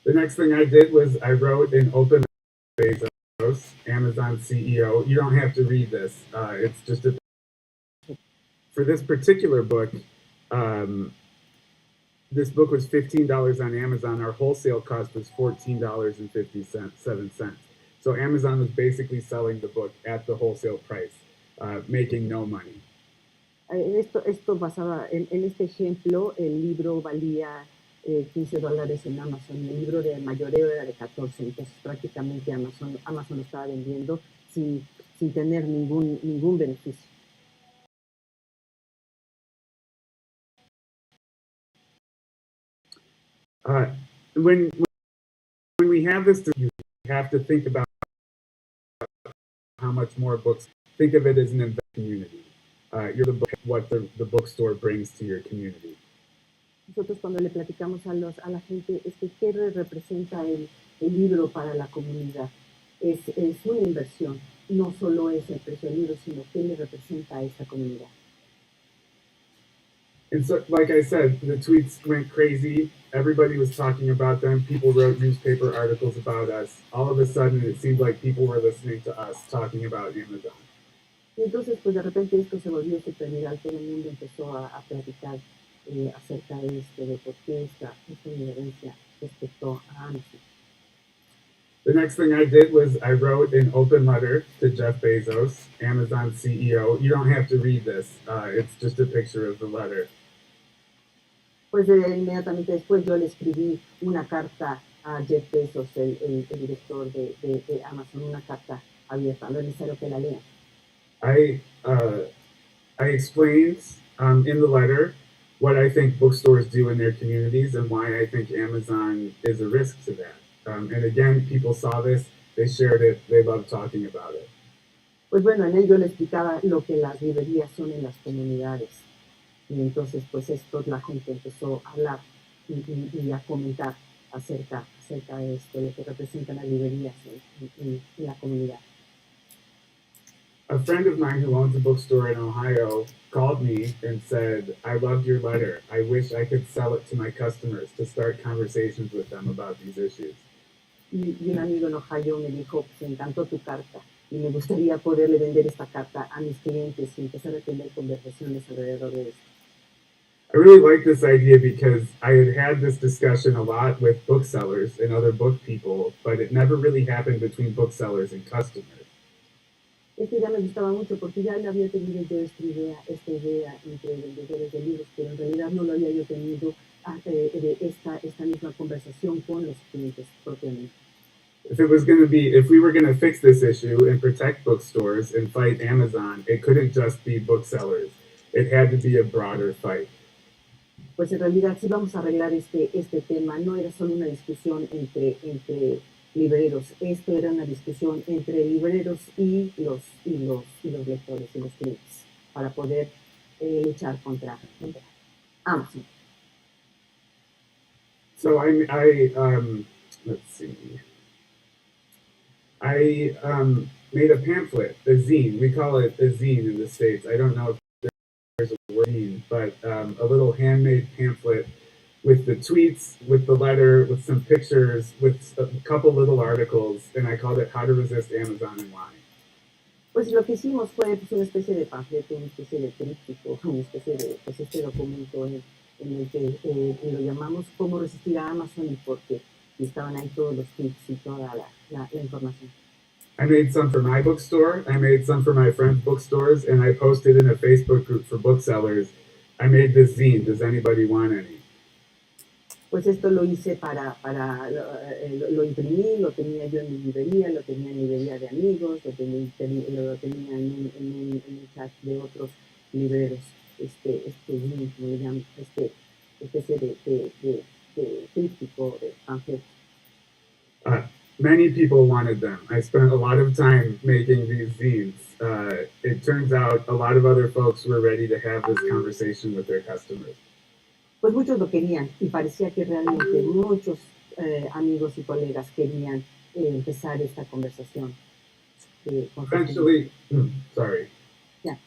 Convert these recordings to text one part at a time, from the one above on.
The next thing I did was I wrote an open Bezos, Amazon CEO. You don't have to read this. It's just for this particular book. This book was $15 on Amazon. Our wholesale cost was $14.57. So Amazon was basically selling the book at the wholesale price, making no money. Esto basaba en este ejemplo, el libro valía $15 en Amazon, el libro de mayoreo era de 14, entonces prácticamente Amazon lo estaba vendiendo sin tener ningún beneficio. When we have this, you have to think about how much more books. Think of it as an investment community. You're the book, what the bookstore brings to your community. Nosotros cuando le platicamos a la gente es que qué representa el libro para la comunidad. Es una inversión, no solo es el precio del libro, sino qué le representa a esta comunidad. And so, like I said, the tweets went crazy. Everybody was talking about them. People wrote newspaper articles about us. All of a sudden, it seemed like people were listening to us talking about Amazon. Y entonces, pues de repente esto se volvió súper viral. Todo el mundo empezó a platicar acerca de esto, de por qué esta injerencia respecto a Amazon. The next thing I did was I wrote an open letter to Jeff Bezos, Amazon CEO. You don't have to read this. It's just a picture of the letter. Pues inmediatamente después yo le escribí una carta a Jeff Bezos, el director de Amazon, una carta abierta. No es necesario que la lean. I explained in the letter what I think bookstores do in their communities and why I think Amazon is a risk to that. And again, people saw this, they shared it, they loved talking about it. Pues bueno, en él yo le explicaba lo que las librerías son en las comunidades. Y entonces, pues esto la gente empezó a hablar y a comentar acerca de esto, lo que representan las librerías en la comunidad. A friend of mine who owns a bookstore in Ohio called me and said, I loved your letter. I wish I could sell it to my customers to start conversations with them about these issues. Y un amigo en Ohio me dijo, pues me encantó tu carta y me gustaría poderle vender esta carta a mis clientes y empezar a tener conversaciones alrededor de esto. I really like this idea because I had this discussion a lot with booksellers and other book people, but it never really happened between booksellers and customers. Esta idea me gustaba mucho porque ya había tenido yo esta idea entre vendedores de libros, pero en realidad no lo había yo tenido esta misma conversación con los clientes propiamente. If we were going to fix this issue and protect bookstores and fight Amazon, it couldn't just be booksellers. It had to be a broader fight. Pues en realidad si vamos a arreglar este tema, no era solo una discusión entre libreros, esto era una discusión entre libreros y los lectores y los clientes para poder luchar contra Amazon. So let's see. I made a pamphlet, a zine. We call it a zine in the States. I don't know if there's a word zine, but a little handmade pamphlet with the tweets, with the letter, with some pictures, with a couple little articles, and I called it How to Resist Amazon and Why. Pues lo que hicimos fue pues, una especie de panfleto, una especie de tríptico, una especie de pues, este documento en el que lo llamamos Cómo resistir a Amazon y por qué. Y estaban ahí todos los tips y toda la información. I made some for my bookstore, I made some for my friends' bookstores, and I posted in a Facebook group for booksellers. I made this zine. Does anybody want any? Pues esto lo hice lo imprimí, lo tenía yo en mi librería, lo tenía en librería de amigos, lo tenía en un chat de otros libreros, zine, como le llaman, especie de tríptico, de panfleto. Many people wanted them. I spent a lot of time making these zines. It turns out a lot of other folks were ready to have this conversation with their customers. Pues muchos lo querían y parecía que realmente muchos amigos y colegas querían empezar esta conversación. Eventually, sorry. Yeah.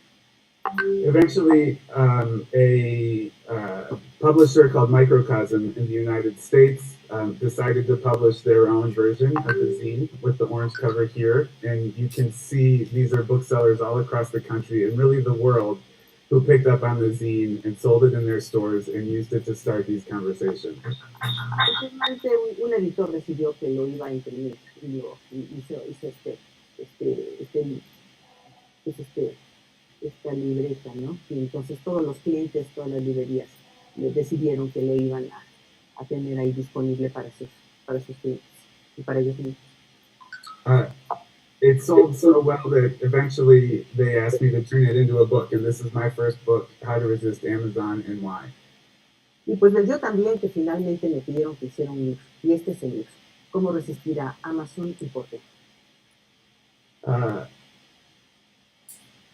Eventually, a publisher called Microcosm in the United States decided to publish their own version of the zine with the orange cover here. And you can see these are booksellers all across the country and really the world who picked up on the zine and sold it in their stores and used it to start these conversations. Simplemente un editor decidió que lo iba a imprimir y hizo esta libreta, ¿no? Y entonces todos los clientes, todas las librerías decidieron que lo iban a tener ahí disponible para sus clientes y para ellos mismos. It sold so well that eventually they asked me to turn it into a book, and this is my first book, How to Resist Amazon and Why. Y pues vendió también que finalmente me pidieron que hiciera un libro, y este es el libro, ¿Cómo resistir a Amazon y por qué?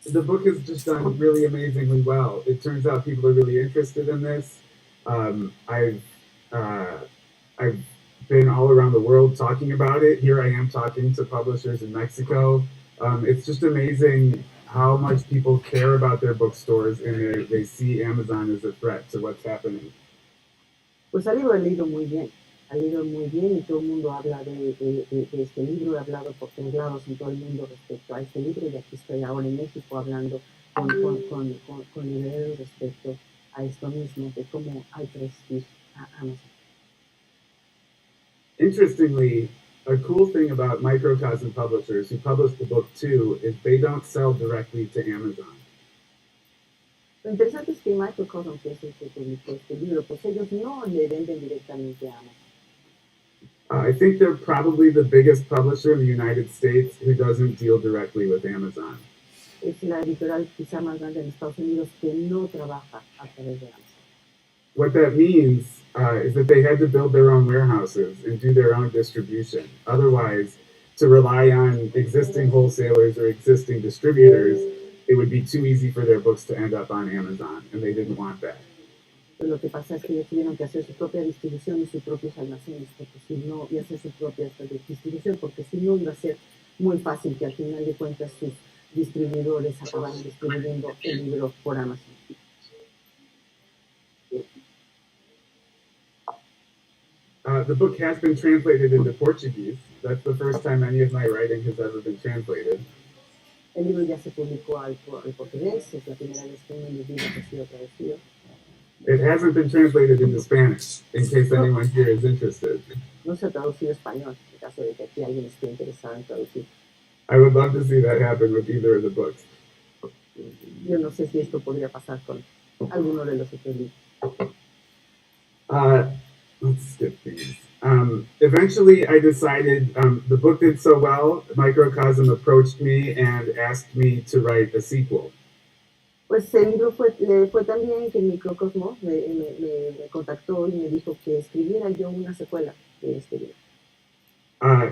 The book has just done really amazingly well. It turns out people are really interested in this. I've been all around the world talking about it. Here I am talking to publishers in Mexico. It's just amazing how much people care about their bookstores and they see Amazon as a threat to what's happening. Pues ha leído muy bien, y todo el mundo habla de este libro. He hablado por todos lados en todo el mundo respecto a este libro y aquí estoy ahora en México hablando con libreros respecto a esto mismo, de cómo hay que resistir a Amazon. Interestingly, a cool thing about Microcosm publishers who publish the book too is they don't sell directly to Amazon. Lo interesante es que Microcosm, que es el que publicó este libro, pues ellos no le venden directamente a Amazon. I think they're probably the biggest publisher in the United States who doesn't deal directly with Amazon. Es la editorial quizá más grande en Estados Unidos que no trabaja a través de Amazon. What that means is that they had to build their own warehouses and do their own distribution. Otherwise, to rely on existing wholesalers or existing distributors, it would be too easy for their books to end up on Amazon, and they didn't want that. Lo que pasa es que ellos tuvieron que hacer su propia distribución y sus propios almacenes, porque si no, y hacer su propia distribución, porque si no iba a ser muy fácil que al final de cuentas sus distribuidores acabaran distribuyendo el libro por Amazon. The book has been translated into Portuguese. That's the first time any of my writing has ever been translated. El libro ya se publicó al portugués, es la primera vez que uno de mis libros ha sido traducido. It hasn't been translated into Spanish, in case anyone here is interested. No se ha traducido a español, en caso de que aquí alguien esté interesado en traducir. I would love to see that happen with either of the books. Yo no sé si esto podría pasar con alguno de los otros libros. Let's skip these. Eventually, I decided the book did so well, Microcosm approached me and asked me to write a sequel. Pues el libro le fue tan bien que Microcosmo me contactó y me dijo que escribiera yo una secuela de este libro.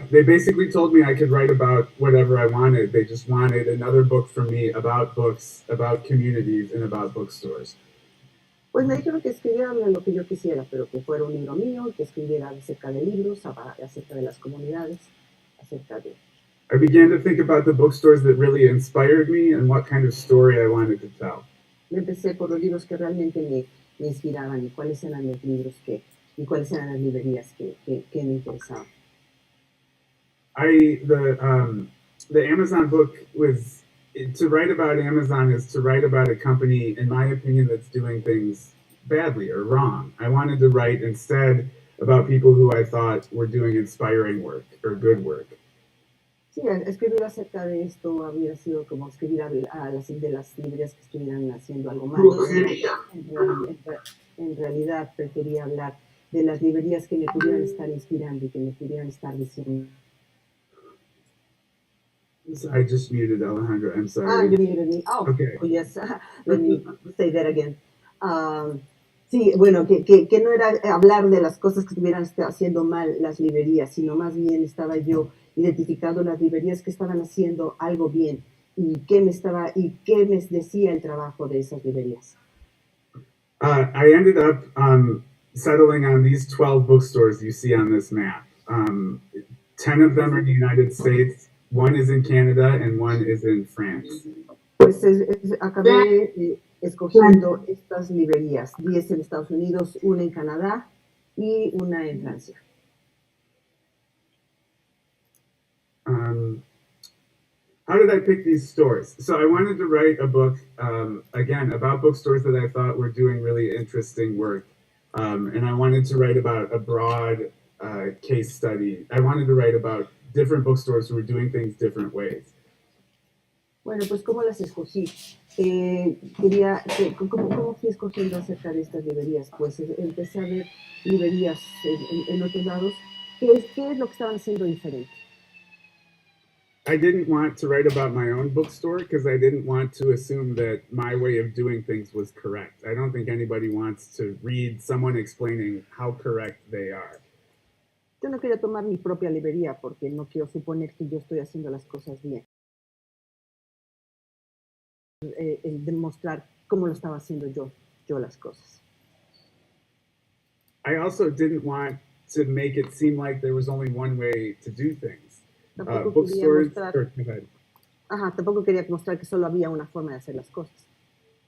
They basically told me I could write about whatever I wanted. They just wanted another book from me about books, about communities, and about bookstores. Pues me dijeron que escribiera lo que yo quisiera, pero que fuera un libro mío, que escribiera acerca de libros, acerca de las comunidades, acerca de... I began to think about the bookstores that really inspired me and what kind of story I wanted to tell. Yo empecé por los libros que realmente me inspiraban y cuáles eran los libros y cuáles eran las librerías que me interesaban. The Amazon book was, to write about Amazon is to write about a company, in my opinion, that's doing things badly or wrong. I wanted to write instead about people who I thought were doing inspiring work or good work. Sí, escribir acerca de esto habría sido como escribir de las librerías que estuvieran haciendo algo malo. En realidad prefería hablar de las librerías que me pudieran estar inspirando y que me pudieran estar diciendo. I just muted Alejandro, I'm sorry. You muted me. Oh, okay. Oh, yes. Let me say that again. Sí, bueno, que no era hablar de las cosas que estuvieran haciendo mal las librerías, sino más bien estaba yo identificando las librerías que estaban haciendo algo bien y qué me decía el trabajo de esas librerías. I ended up settling on these 12 bookstores you see on this map. 10 of them are in the United States, one is in Canada, and one is in France. Pues acabé escogiendo estas librerías, 10 en Estados Unidos, una en Canadá y una en Francia. How did I pick these stores? So I wanted to write a book, again, about bookstores that I thought were doing really interesting work. And I wanted to write about a broad case study. I wanted to write about different bookstores who were doing things different ways. Bueno, pues ¿cómo las escogí? ¿Cómo fui escogiendo acerca de estas librerías? Pues empecé a ver librerías en otros lados. ¿Qué es lo que estaban haciendo diferente? I didn't want to write about my own bookstore because I didn't want to assume that my way of doing things was correct. I don't think anybody wants to read someone explaining how correct they are. Yo no quería tomar mi propia librería porque no quiero suponer que yo estoy haciendo las cosas bien. Demostrar cómo lo estaba haciendo yo las cosas. I also didn't want to make it seem like there was only one way to do things. Bookstores, tampoco quería mostrar que solo había una forma de hacer las cosas.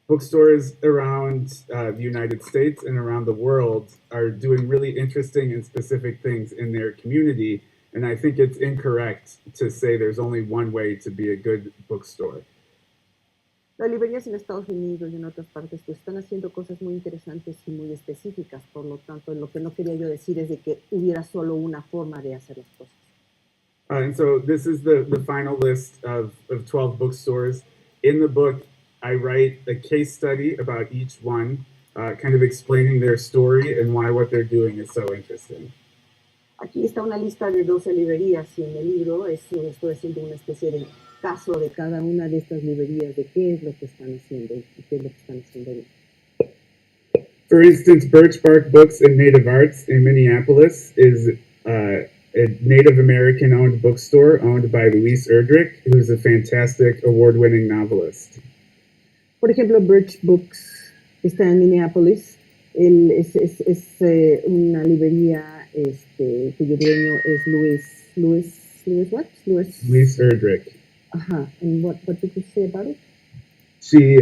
Bookstores around the United States and around the world are doing really interesting and specific things in their community, and I think it's incorrect to say there's only one way to be a good bookstore. Las librerías en Estados Unidos y en otras partes pues están haciendo cosas muy interesantes y muy específicas, por lo tanto lo que no quería yo decir es de que hubiera solo una forma de hacer las cosas. And so this is the final list of 12 bookstores. In the book, I write a case study about each one, kind of explaining their story and why what they're doing is so interesting. Aquí está una lista de 12 librerías y en el libro estoy haciendo una especie de caso de cada una de estas librerías, de qué es lo que están haciendo y qué es lo que están haciendo bien. For instance, Birch Bark Books and Native Arts in Minneapolis is a Native American-owned bookstore owned by Luis Erdrich, who's a fantastic award-winning novelist. Por ejemplo, Birch Books está en Minneapolis. Es una librería cuyo dueño es Luis Erdrich. And what did you say about it? She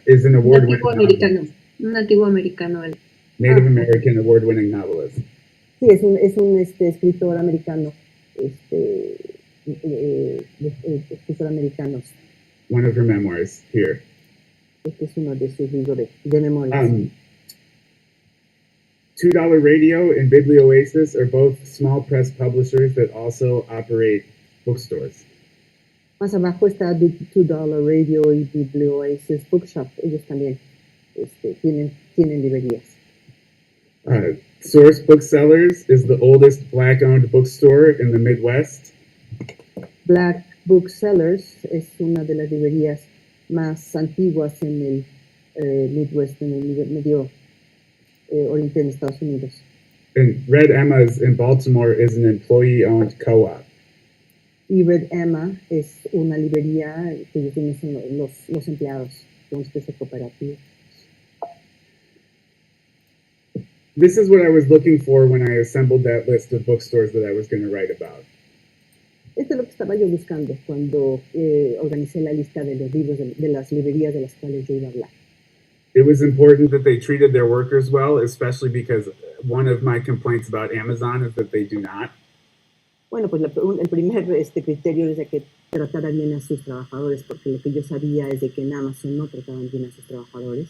is an award-winning nativo americano. Native American award-winning novelist. Sí, es un escritor americano, escritor americano. One of her memoirs here. Este es uno de sus libros de memorias. $2 Radio and Biblioasis are both small press publishers that also operate bookstores. Más abajo está $2 Radio y Biblioasis Bookshop. Ellos también tienen librerías. Source Booksellers is the oldest Black-owned bookstore in the Midwest. Black Booksellers es una de las librerías más antiguas en el Midwest, en el medio oriente de Estados Unidos. And Red Emma's in Baltimore is an employee-owned co-op. Y Red Emma es una librería que ellos tienen los empleados, una especie de cooperativa. This is what I was looking for when I assembled that list of bookstores that I was going to write about. Esto es lo que estaba yo buscando cuando organicé la lista de los libros de las librerías de las cuales yo iba a hablar. It was important that they treated their workers well, especially because one of my complaints about Amazon is that they do not. Bueno, pues el primer criterio es de que tratara bien a sus trabajadores, porque lo que yo sabía es de que en Amazon no trataban bien a sus trabajadores.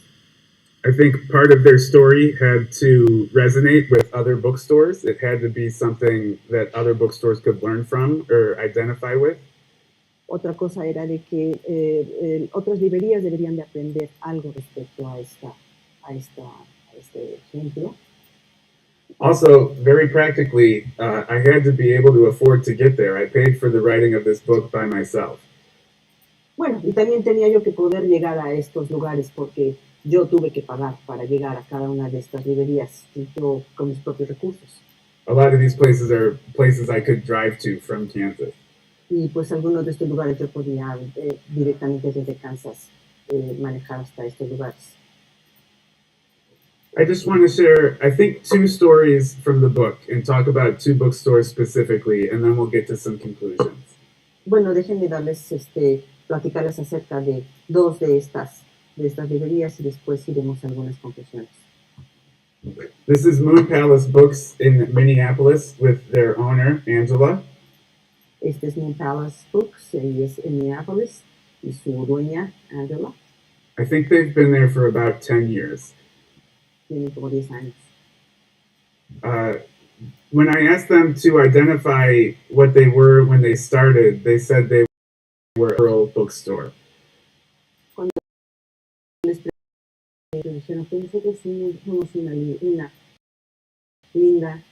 I think part of their story had to resonate with other bookstores. It had to be something that other bookstores could learn from or identify with. Otra cosa era de que otras librerías deberían de aprender algo respecto a este ejemplo. Also, very practically, I had to be able to afford to get there. I paid for the writing of this book by myself. Bueno, y también tenía yo que poder llegar a estos lugares porque yo tuve que pagar para llegar a cada una de estas librerías yo con mis propios recursos. A lot of these places are places I could drive to from Kansas. Y pues algunos de estos lugares yo podía directamente desde Kansas manejar hasta estos lugares. I just want to share, I think, 2 stories from the book and talk about 2 bookstores specifically, and then we'll get to some conclusions. Bueno, déjenme darles platicarles acerca de dos de estas librerías y después iremos a algunas conclusiones. This is Moon Palace Books in Minneapolis with their owner, Angela. Este es Moon Palace Books y es en Minneapolis y su dueña, Angela, I think they've been there for about 10 years. tiene como 10 años. When I asked them to identify what they were when they started, they said they were a rural bookstore. Cuando les dijeron que nosotros somos una linda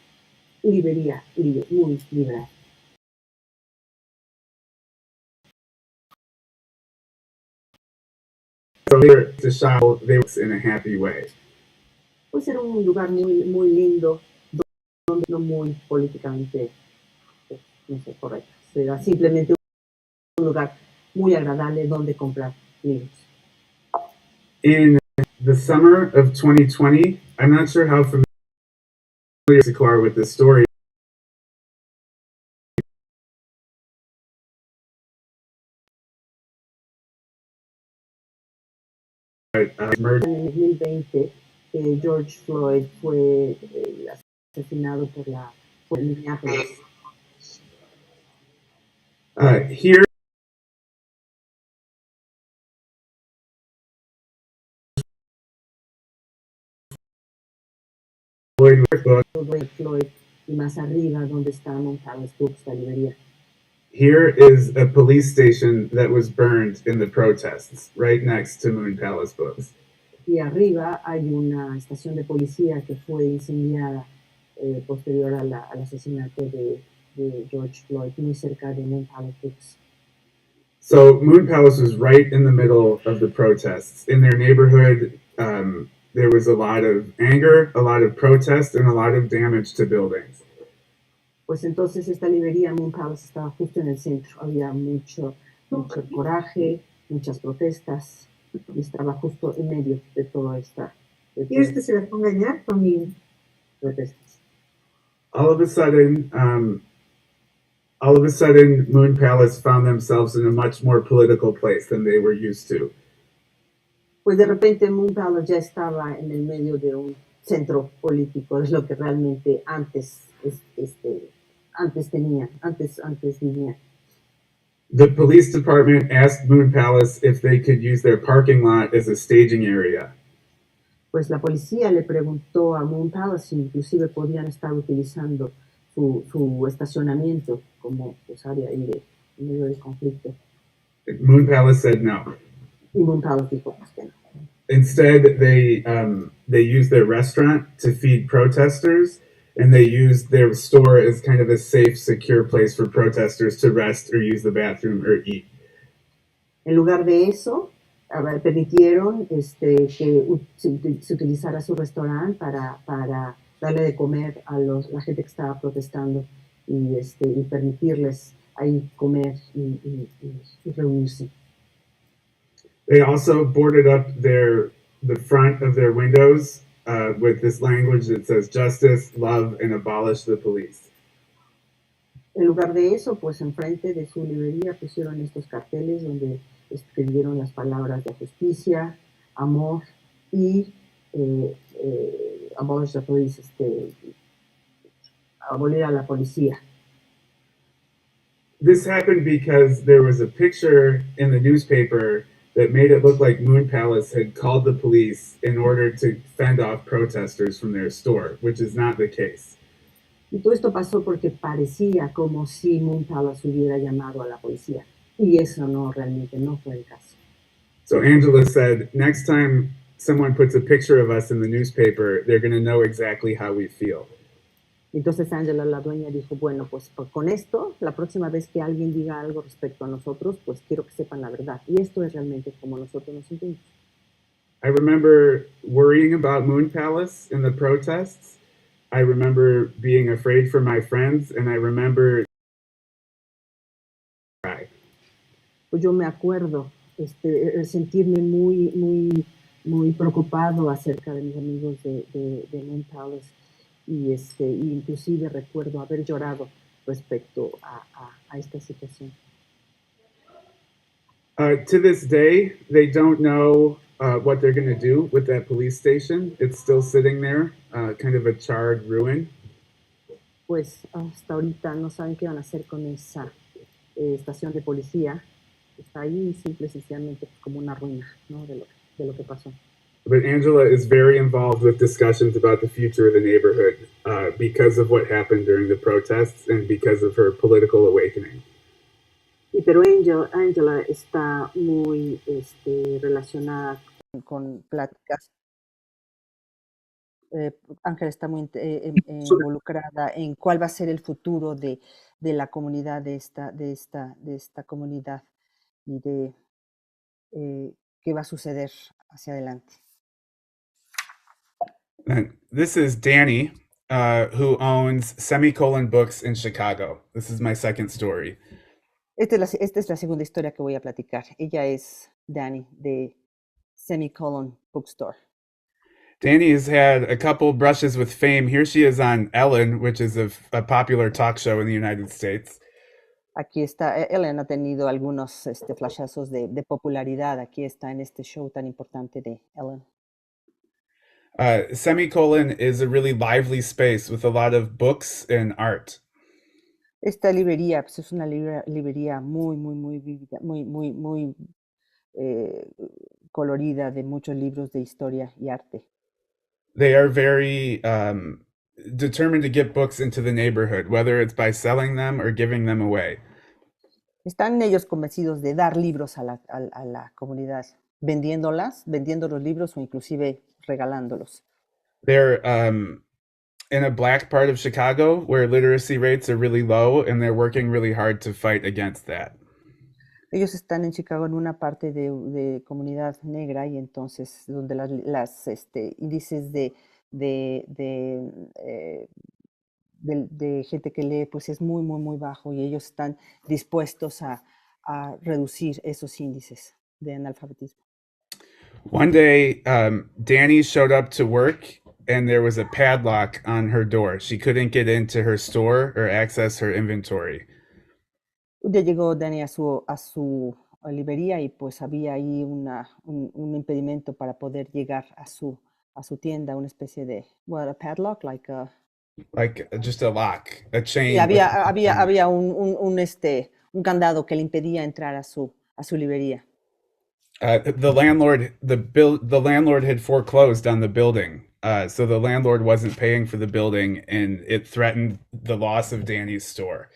librería, muy liberal. So they were to shop, they were in a happy way. Pues era un lugar muy lindo, donde no muy políticamente, no sé, correcto. Era simplemente un lugar muy agradable donde comprar libros. In the summer of 2020, I'm not sure how familiar you are with this story. Murdered. En el 2020, George Floyd fue asesinado por Minneapolis. Here, Floyd y más arriba donde está Moon Palace Books, la librería. here is a police station that was burned in the protests, right next to Moon Palace Books. Y arriba hay una estación de policía que fue incendiada posterior al asesinato de George Floyd, muy cerca de Moon Palace Books. So Moon Palace was right in the middle of the protests. In their neighborhood, there was a lot of anger, a lot of protest, and a lot of damage to buildings. Pues entonces esta librería Moon Palace estaba justo en el centro. Había mucho coraje, muchas protestas, y estaba justo en medio de toda esta Y usted se la ponga engañar conmigo. protestas. All of a sudden, Moon Palace found themselves in a much more political place than they were used to. Pues de repente Moon Palace ya estaba en el medio de un centro político, es lo que realmente antes vivía. The police department asked Moon Palace if they could use their parking lot as a staging area. Pues la policía le preguntó a Moon Palace si inclusive podían estar utilizando su estacionamiento como pues, área ahí de medio de conflicto. Moon Palace said no. Y Moon Palace dijo pues que no. Instead, they used their restaurant to feed protesters, and they used their store as kind of a safe, secure place for protesters to rest or use the bathroom or eat. En lugar de eso, permitieron que se utilizara su restaurante para darle de comer a la gente que estaba protestando y permitirles ahí comer y reunirse. They also boarded up the front of their windows with this language that says justice, love, and abolish the police. En lugar de eso, pues enfrente de su librería pusieron estos carteles donde escribieron las palabras de justicia, amor y abolish the police, abolir a la policía. This happened because there was a picture in the newspaper that made it look like Moon Palace had called the police in order to fend off protesters from their store, which is not the case. Y todo esto pasó porque parecía como si Moon Palace hubiera llamado a la policía. Y eso realmente no fue el caso. So Angela said, next time someone puts a picture of us in the newspaper, they're going to know exactly how we feel. Entonces Angela, la dueña, dijo, bueno, pues con esto, la próxima vez que alguien diga algo respecto a nosotros, pues quiero que sepan la verdad. Y esto es realmente como nosotros nos sentimos. I remember worrying about Moon Palace in the protests. I remember being afraid for my friends, and I remember pues yo me acuerdo sentirme muy preocupado acerca de mis amigos de Moon Palace y inclusive recuerdo haber llorado respecto a esta situación. To this day, they don't know what they're going to do with that police station. It's still sitting there, kind of a charred ruin. Pues hasta ahorita no saben qué van a hacer con esa estación de policía. Está ahí simple y sencillamente como una ruina, ¿no? De lo que pasó. But Angela is very involved with discussions about the future of the neighborhood because of what happened during the protests and because of her political awakening. Pero Angela está muy relacionada con pláticas. Ángela está muy involucrada en cuál va a ser el futuro de la comunidad, de esta comunidad y de qué va a suceder hacia adelante. And this is Danny, who owns Semicolon Books in Chicago. This is my second story. Esta es la segunda historia que voy a platicar. Ella es Danny de Semicolon Bookstore. Danny has had a couple brushes with fame. Here she is on Ellen, which is a popular talk show in the United States. Aquí está, Ellen ha tenido algunos flashazos de popularidad. Aquí está en este show tan importante de Ellen. Semicolon is a really lively space with a lot of books and art. Esta librería pues es una librería muy vívida, muy colorida, de muchos libros de historia y arte. They are very determined to get books into the neighborhood, whether it's by selling them or giving them away. Están ellos convencidos de dar libros a la comunidad, vendiendo los libros o inclusive regalándolos. They're in a black part of Chicago where literacy rates are really low, and they're working really hard to fight against that. Ellos están en Chicago en una parte de comunidad negra y entonces donde las índices de gente que lee pues es muy bajo y ellos están dispuestos a reducir esos índices de analfabetismo. One day, Danny showed up to work and there was a padlock on her door. She couldn't get into her store or access her inventory. Un día llegó Danny a su librería y pues había ahí un impedimento para poder llegar a su tienda, una especie de, what, a padlock, like just a lock, a chain. Y había un candado que le impedía entrar a su librería. The landlord had foreclosed on the building, so the landlord wasn't paying for the building, and it threatened the loss of Danny's store.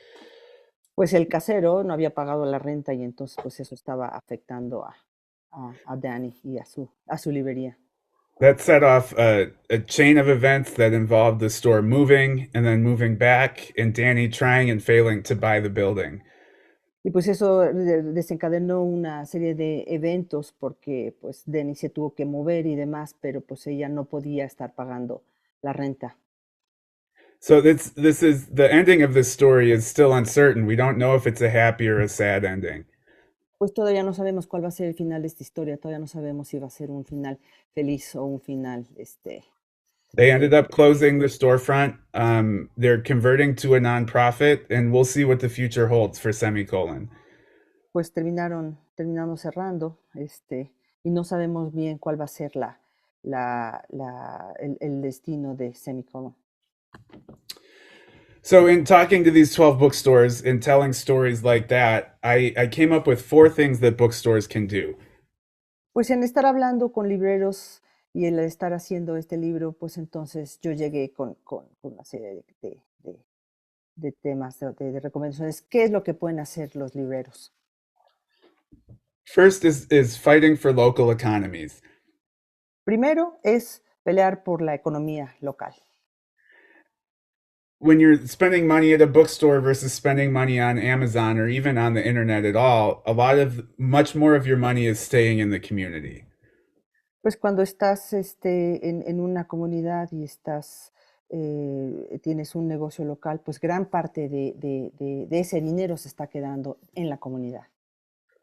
Pues el casero no había pagado la renta y entonces pues eso estaba afectando a Danny y a su librería. That set off a chain of events that involved the store moving and then moving back, and Danny trying and failing to buy the building. Y pues eso desencadenó una serie de eventos porque pues Danny se tuvo que mover y demás, pero pues ella no podía estar pagando la renta. So this is the ending of this story is still uncertain. We don't know if it's a happy or a sad ending. Pues todavía no sabemos cuál va a ser el final de esta historia, todavía no sabemos si va a ser un final feliz o un final They ended up closing the storefront. They're converting to a nonprofit, and we'll see what the future holds for Semicolon. Pues terminamos cerrando, y no sabemos bien cuál va a ser el destino de Semicolon. So in talking to these 12 bookstores and telling stories like that, I came up with 4 things that bookstores can do. Pues en estar hablando con libreros y el estar haciendo este libro, pues entonces yo llegué con una serie de temas, de recomendaciones. ¿Qué es lo que pueden hacer los libreros? First is fighting for local economies. Primero es pelear por la economía local. When you're spending money at a bookstore versus spending money on Amazon or even on the internet at all, much more of your money is staying in the community. Pues cuando estás en una comunidad y tienes un negocio local, pues gran parte de ese dinero se está quedando en la comunidad.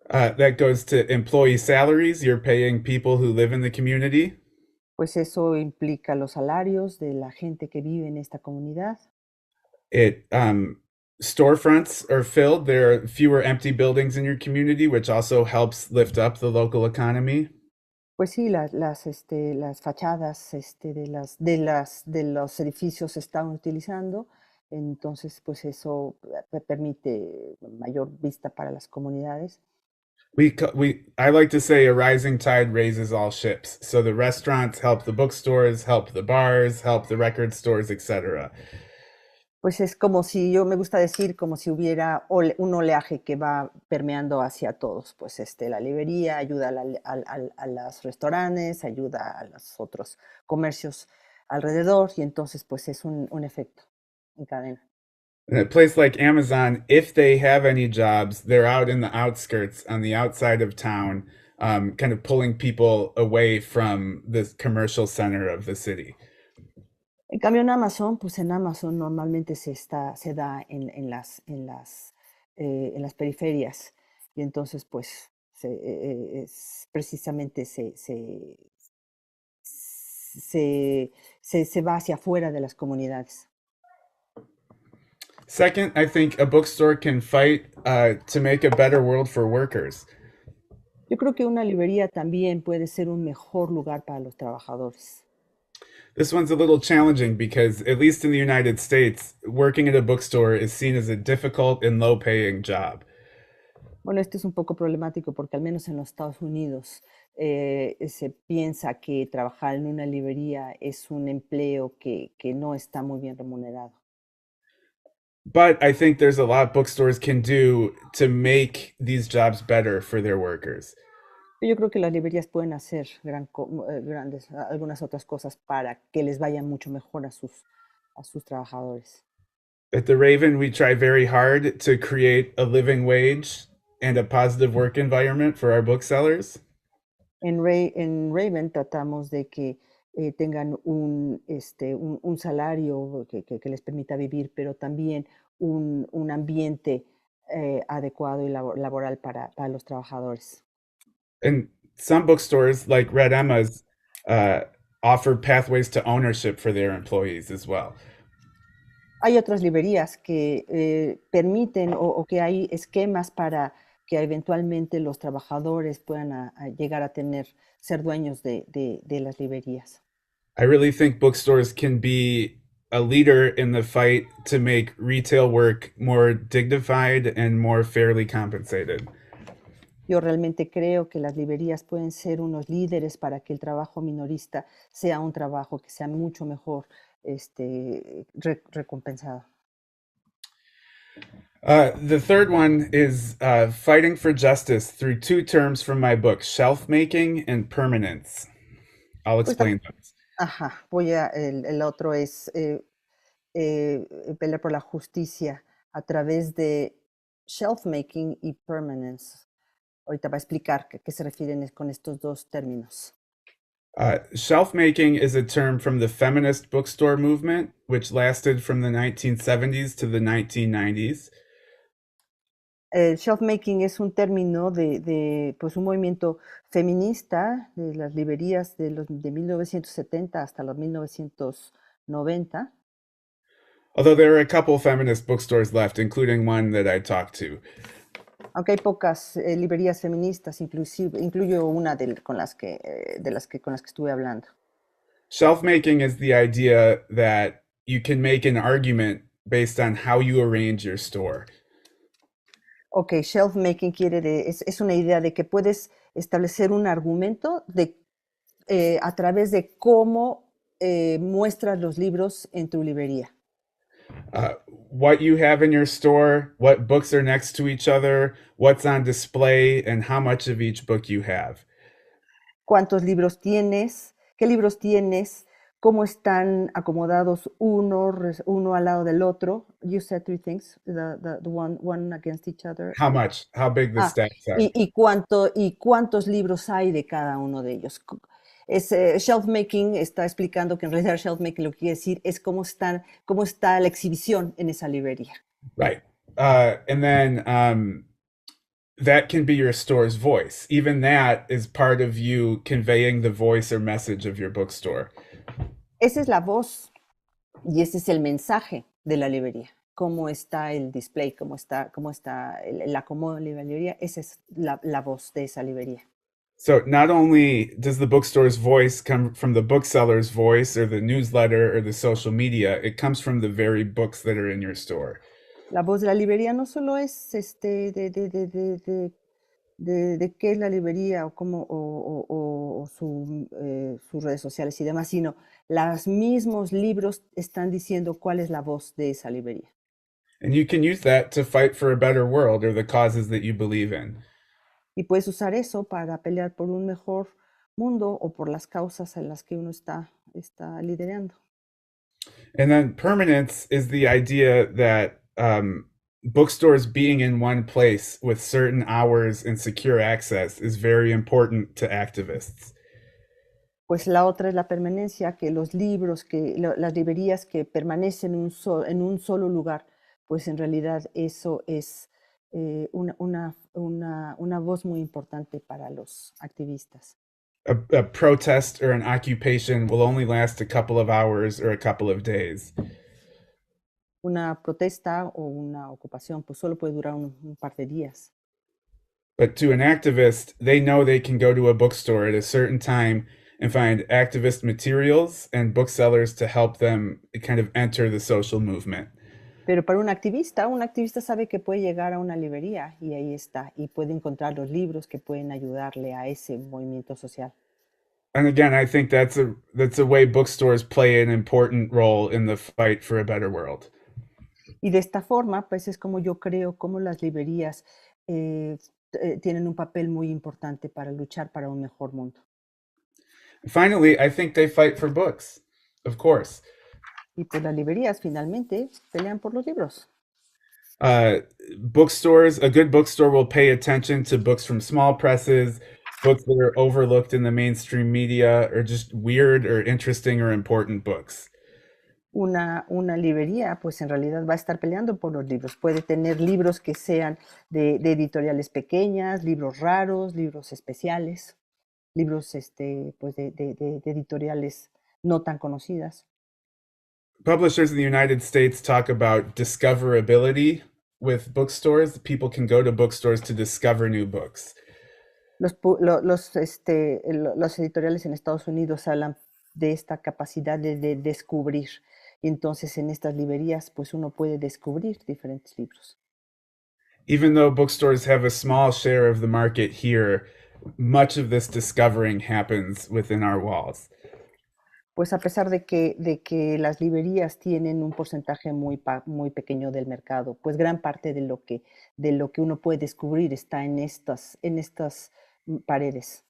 That goes to employee salaries. You're paying people who live in the community. Pues eso implica los salarios de la gente que vive en esta comunidad. It storefronts are filled. There are fewer empty buildings in your community, which also helps lift up the local economy. Pues sí, las fachadas de los edificios se están utilizando, entonces pues eso permite mayor vista para las comunidades. I like to say a rising tide raises all ships. So the restaurants help the bookstores, help the bars, help the record stores, etc. Pues es como si, yo me gusta decir, como si hubiera un oleaje que va permeando hacia todos. Pues la librería ayuda a los restaurantes, ayuda a los otros comercios alrededor y entonces pues es un efecto en cadena. And a place like Amazon, if they have any jobs, they're out in the outskirts, on the outside of town, kind of pulling people away from the commercial center of the city. En cambio en Amazon, pues en Amazon normalmente se da en las periferias y entonces pues precisamente se va hacia afuera de las comunidades. Second, I think a bookstore can fight to make a better world for workers. Yo creo que una librería también puede ser un mejor lugar para los trabajadores. This one's a little challenging because, at least in the United States, working at a bookstore is seen as a difficult and low paying job. Bueno, esto es un poco problemático porque al menos en los Estados Unidos se piensa que trabajar en una librería es un empleo que no está muy bien remunerado. But I think there's a lot bookstores can do to make these jobs better for their workers. Yo creo que las librerías pueden hacer algunas otras cosas para que les vaya mucho mejor a sus trabajadores. At the Raven, we try very hard to create a living wage and a positive work environment for our booksellers. En Raven tratamos de que tengan un salario que les permita vivir, pero también un ambiente adecuado y laboral para los trabajadores. And some bookstores, like Red Emma's, offer pathways to ownership for their employees as well. Hay otras librerías que permiten o que hay esquemas para que eventualmente los trabajadores puedan llegar a ser dueños de las librerías. I really think bookstores can be a leader in the fight to make retail work more dignified and more fairly compensated. Yo realmente creo que las librerías pueden ser unos líderes para que el trabajo minorista sea un trabajo que sea mucho mejor recompensado. The third one is fighting for justice through two terms from my book, shelf making and permanence. I'll explain those. Ajá, el otro es pelear por la justicia a través de shelf making y permanence. Ahorita va a explicar qué se refieren con estos dos términos. Shelf making is a term from the feminist bookstore movement, which lasted from the 1970s to the 1990s. El shelf making es un término pues un movimiento feminista de las librerías de 1970 hasta los 1990. Although there are a couple feminist bookstores left, including one that I talked to. Aunque hay pocas librerías feministas, incluyo una con las que estuve hablando. Shelf making is the idea that you can make an argument based on how you arrange your store. Ok, shelf making es una idea de que puedes establecer un argumento a través de cómo muestras los libros en tu librería. What you have in your store, what books are next to each other, what's on display, and how much of each book you have. ¿Cuántos libros tienes? ¿Qué libros tienes? ¿Cómo están acomodados uno al lado del otro? You said three things, the one against each other. How much? How big the stacks are. Y cuántos libros hay de cada uno de ellos. Shelf making está explicando que en realidad shelf making lo que quiere decir es cómo está la exhibición en esa librería. Right. And then that can be your store's voice. Even that is part of you conveying the voice or message of your bookstore. Esa es la voz y ese es el mensaje de la librería. cómo está el display, cómo está el acomodo de la librería. Esa es la voz de esa librería. So not only does the bookstore's voice come from the bookseller's voice or the newsletter or the social media, it comes from the very books that are in your store. La voz de la librería no solo es de qué es la librería o cómo o sus redes sociales y demás, sino los mismos libros están diciendo cuál es la voz de esa librería. And you can use that to fight for a better world or the causes that you believe in. Y puedes usar eso para pelear por un mejor mundo o por las causas en las que uno está liderando. And then permanence is the idea that bookstores being in one place with certain hours and secure access is very important to activists. Pues la otra es la permanencia, que los libros, las librerías que permanecen en un solo lugar, pues en realidad eso es una voz muy importante para los activistas. A protest or an occupation will only last a couple of hours or a couple of days. Una protesta o una ocupación pues solo puede durar un par de días. But to an activist, they know they can go to a bookstore at a certain time and find activist materials and booksellers to help them kind of enter the social movement. Pero para un activista sabe que puede llegar a una librería y ahí está, y puede encontrar los libros que pueden ayudarle a ese movimiento social. And again, I think that's a way bookstores play an important role in the fight for a better world. Y de esta forma, pues es como yo creo, como las librerías tienen un papel muy importante para luchar para un mejor mundo. Finally, I think they fight for books, of course. Y pues las librerías finalmente pelean por los libros. Bookstores, a good bookstore will pay attention to books from small presses, books that are overlooked in the mainstream media, or just weird or interesting or important books. Una librería, pues en realidad va a estar peleando por los libros. Puede tener libros que sean de editoriales pequeñas, libros raros, libros especiales, libros pues de editoriales no tan conocidas. Publishers in the United States talk about discoverability with bookstores. People can go to bookstores to discover new books. Los editoriales en Estados Unidos hablan de esta capacidad de descubrir. Y entonces en estas librerías, pues uno puede descubrir diferentes libros. Even though bookstores have a small share of the market here, much of this discovering happens within our walls. Pues a pesar de que las librerías tienen un porcentaje muy pequeño del mercado, pues gran parte de lo que uno puede descubrir está en estas paredes.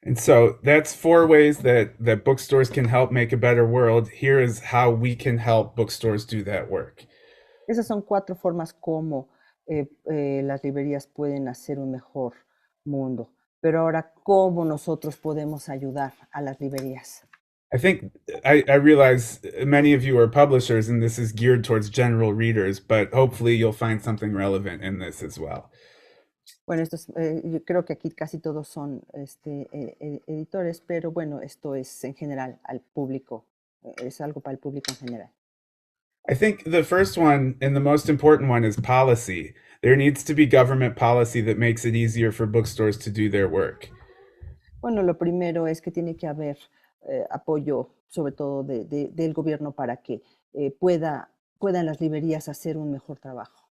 And so that's 4 ways that bookstores can help make a better world. Here is how we can help bookstores do that work. Esas son 4 formas como las librerías pueden hacer un mejor mundo. Pero ahora, ¿cómo nosotros podemos ayudar a las librerías? I think I realize many of you are publishers and this is geared towards general readers, but hopefully you'll find something relevant in this as well. Bueno, yo creo que aquí casi todos son editores, pero bueno, esto es en general al público, es algo para el público en general. I think the first one and the most important one is policy. There needs to be government policy that makes it easier for bookstores to do their work. Bueno, lo primero es que tiene que haber apoyo, sobre todo del gobierno, para que puedan las librerías hacer un mejor trabajo.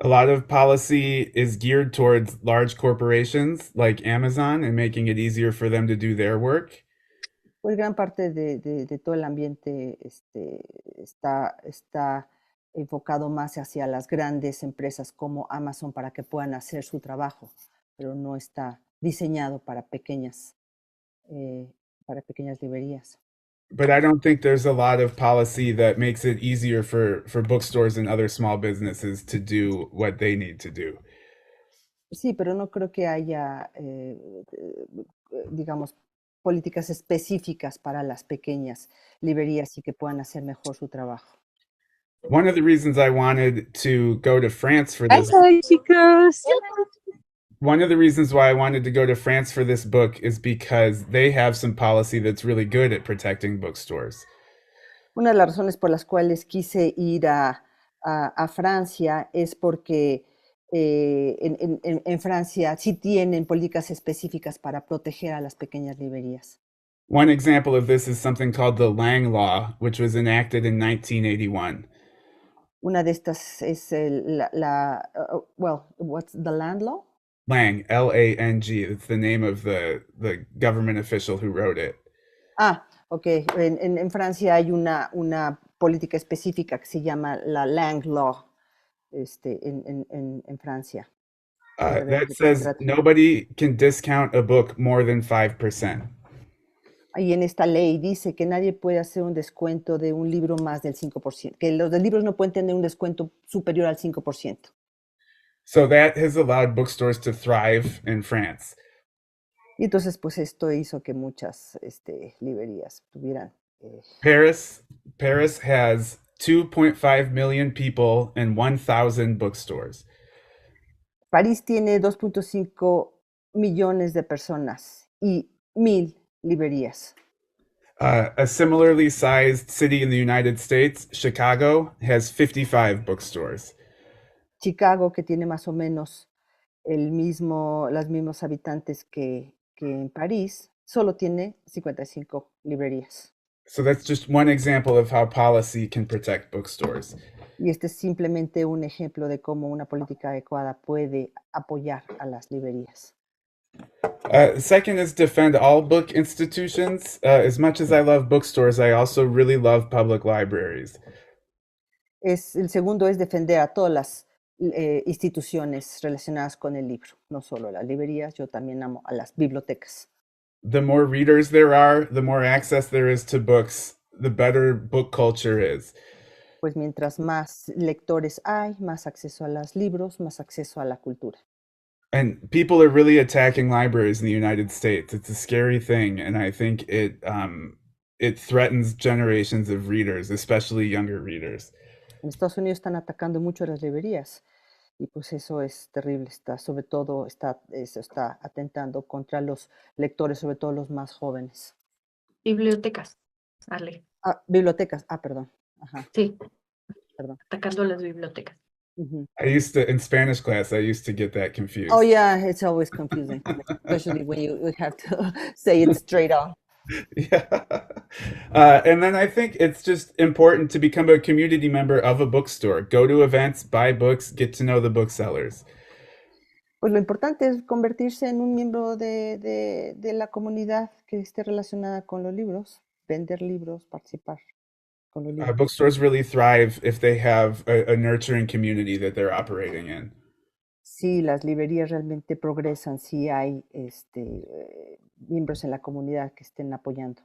A lot of policy is geared towards large corporations like Amazon and making it easier for them to do their work. Pues gran parte de todo el ambiente está enfocado más hacia las grandes empresas como Amazon para que puedan hacer su trabajo, pero no está diseñado para pequeñas librerías. But I don't think there's a lot of policy that makes it easier for bookstores and other small businesses to do what they need to do. Sí, pero no creo que haya, digamos, políticas específicas para las pequeñas librerías y que puedan hacer mejor su trabajo. One of the reasons I wanted to go to France for this Hola, chicos. One of the reasons why I wanted to go to France for this book is because they have some policy that's really good at protecting bookstores. Una de las razones por las cuales quise ir a Francia es porque en Francia sí tienen políticas específicas para proteger a las pequeñas librerías. One example of this is something called the Lang Law, which was enacted in 1981. Una de estas es well, what's the land law? Lang, L-A-N-G. It's the name of the government official who wrote it. Ok. En Francia hay una política específica que se llama la Lang Law en Francia. That says nobody can discount a book more than 5%. Y en esta ley dice que nadie puede hacer un descuento de un libro más del 5%, que los libros no pueden tener un descuento superior al 5%. So that has allowed bookstores to thrive in France. Y entonces, pues esto hizo que muchas librerías tuvieran. Paris has 2.5 million people and 1,000 bookstores. París tiene 2.5 millones de personas y 1,000 librerías. A similarly sized city in the United States, Chicago, has 55 bookstores. Chicago, que tiene más o menos los mismos habitantes que en París, solo tiene 55 librerías. So that's just one example of how policy can protect bookstores. Y este es simplemente un ejemplo de cómo una política adecuada puede apoyar a las librerías. Second is defend all book institutions. As much as I love bookstores, I also really love public libraries. El segundo es defender a todas las instituciones relacionadas con el libro, no solo las librerías, yo también amo a las bibliotecas. The more readers there are, the more access there is to books, the better book culture is. Pues mientras más lectores hay, más acceso a los libros, más acceso a la cultura. And people are really attacking libraries in the United States. It's a scary thing, and I think it threatens generations of readers, especially younger readers. En Estados Unidos están atacando mucho a las librerías y pues eso es terrible. Sobre todo eso está atentando contra los lectores, sobre todo los más jóvenes. Bibliotecas, Ale. Bibliotecas, perdón. Ajá. Sí, perdón. atacando las bibliotecas. In Spanish class, I used to get that confused. Oh yeah, it's always confusing, especially when you have to say it straight on. Yeah. And then I think it's just important to become a community member of a bookstore. Go to events, buy books, get to know the booksellers. Pues lo importante es convertirse en un miembro de la comunidad que esté relacionada con los libros, vender libros, participar con los libros. Bookstores really thrive if they have a nurturing community that they're operating in. Sí, las librerías realmente progresan si hay miembros en la comunidad que estén apoyando.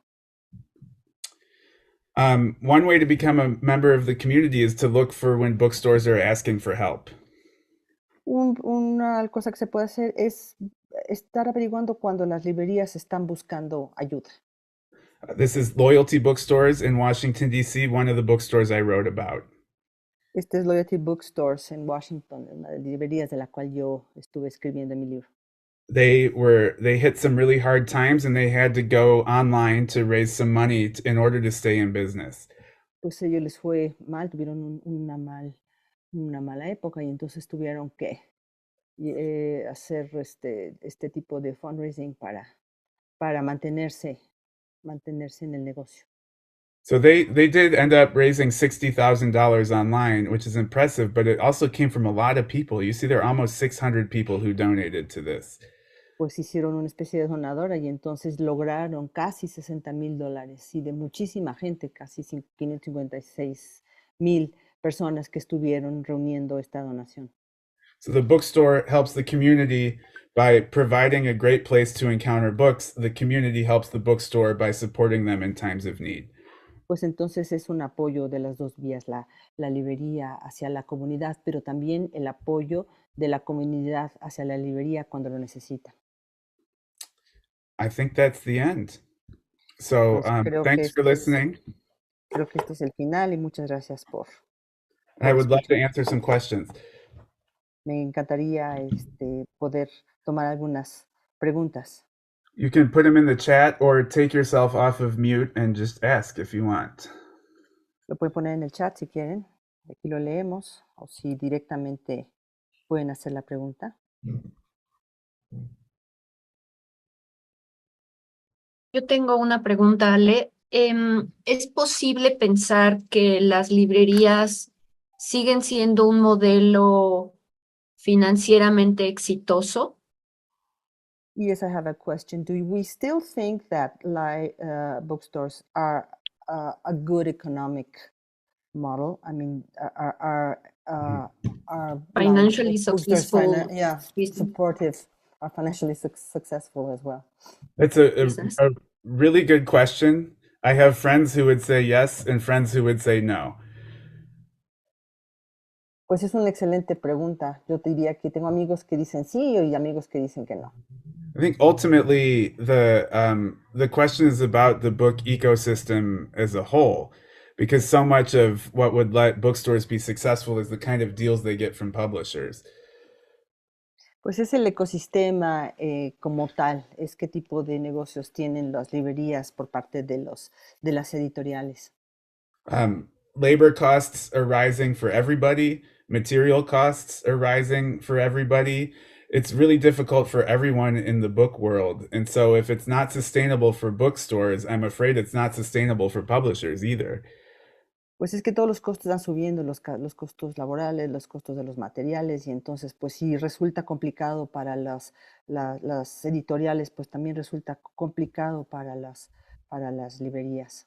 One way to become a member of the community is to look for when bookstores are asking for help. Una cosa que se puede hacer es estar averiguando cuando las librerías están buscando ayuda. This is Loyalty Bookstores in Washington, D.C., one of the bookstores I wrote about. Este es Loyalty Bookstores en Washington, una de las librerías de la cual yo estuve escribiendo en mi libro. They hit some really hard times and they had to go online to raise some money in order to stay in business. Pues ellos les fue mal, tuvieron una mala época y entonces tuvieron que hacer este tipo de fundraising para mantenerse en el negocio. So they did end up raising $60,000 online, which is impressive, but it also came from a lot of people. You see, there are almost 600 people who donated to this. Pues hicieron una especie de donadora y entonces lograron casi $60,000 y de muchísima gente, casi 556,000 personas que estuvieron reuniendo esta donación. So the bookstore helps the community by providing a great place to encounter books. The community helps the bookstore by supporting them in times of need. Pues entonces es un apoyo de las dos vías, la librería hacia la comunidad, pero también el apoyo de la comunidad hacia la librería cuando lo necesita. I think that's the end. So thanks for listening. Creo que este es el final y muchas gracias por I would love to answer some questions. Me encantaría poder tomar algunas preguntas. You can put them in the chat or take yourself off of mute and just ask if you want. Lo pueden poner en el chat si quieren. Aquí lo leemos. O si directamente pueden hacer la pregunta. Yo tengo una pregunta, Ale. ¿Es posible pensar que las librerías siguen siendo un modelo financieramente exitoso? Yes, I have a question. Do we still think that bookstores are a good economic model? I mean, are Financially bookstores successful business, supportive, are financially successful as well? It's business. a really good question. I have friends who would say yes and friends who would say no. Pues es una excelente pregunta. Yo te diría que tengo amigos que dicen sí y amigos que dicen que no. I think ultimately the question is about the book ecosystem as a whole, because so much of what would let bookstores be successful is the kind of deals they get from publishers. Pues es el ecosistema como tal, es qué tipo de negocios tienen las librerías por parte de las editoriales. Labor costs are rising for everybody. Material costs are rising for everybody. It's really difficult for everyone in the book world. And so if it's not sustainable for bookstores, I'm afraid it's not sustainable for publishers either. Pues es que todos los costos están subiendo, los costos laborales, los costos de los materiales, y entonces, pues si resulta complicado para las editoriales, pues también resulta complicado para las librerías.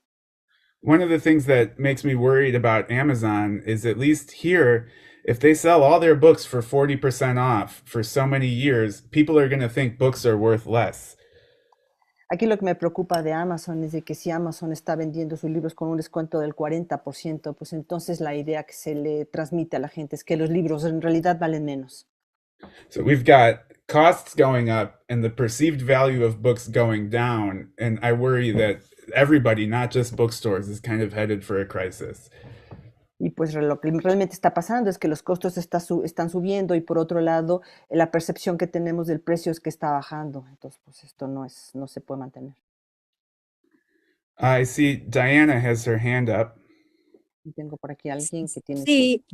One of the things that makes me worried about Amazon is, at least here, if they sell all their books for 40% off for so many years, people are going to think books are worth less. Aquí lo que me preocupa de Amazon es de que si Amazon está vendiendo sus libros con un descuento del 40%, pues entonces la idea que se le transmite a la gente es que los libros en realidad valen menos. So we've got costs going up and the perceived value of books going down. And I worry that everybody, not just bookstores, is kind of headed for a crisis. Y pues lo que realmente está pasando es que los costos están subiendo, y por otro lado, la percepción que tenemos del precio es que está bajando. Entonces, pues esto no se puede mantener. I see Diana has her hand up. Y tengo por aquí a alguien que tiene Sí,